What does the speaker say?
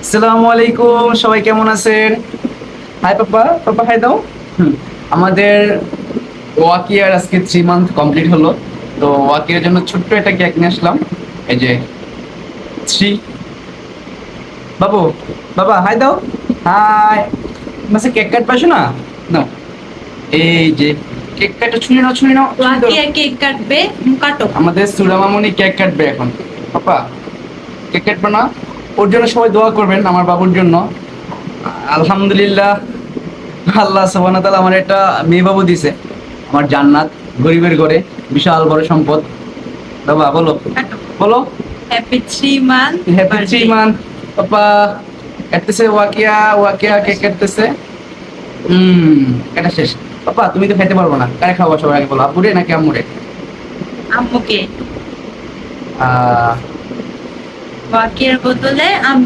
আসসালামু আলাইকুম, সবাই কেমন আছেন? হাই পাপা, পাপা হাই দাও। আমাদের ওয়াকিয়ার আজকে 3 মান্থ কমপ্লিট হলো। তো ওয়াকিয়ার জন্য ছোট্ট একটা কেক নিয়ে আসলাম। এই যে থ্রি, বাবু, বাবা হাই দাও। হাই। মাসে কেক কাট পাইছো না? নাও, এই যে কেক কাটা, ছুঁয়ে নাও, ছুঁয়ে নাও, ছুঁয়ে দাও। ওয়াকিয়া কেক কাটবে, কাটো। আমাদের সুরামামনি কেক কাটবে এখন। পাপা কেক কাটবে না? ওর জন্য সবাই দোয়া করবেন, আমার বাবুর জন্য। আলহামদুলিল্লাহ, আল্লাহ সুবহানাহু ওয়া তাআলা আমার একটা মেয়ে বাবু দিছে, আমার জান্নাত, গরিবের ঘরে, বিশাল বড় সম্পদ। বাবা বলো, কাটো। বলো। Happy 3 month happy 3 month. Papa কাটতেছে, ওয়াকিয়া ওয়াকিয়া কেক কাটতেছে। কাটা শেষ। পাপা তুমি তো খাইতে পারবো না, কারে খাওয়া সবার আগে বলো, আব্বুরে নাকি আম্মুরে? আম্মুকে। আহ ওয়াকিয়ার বদলে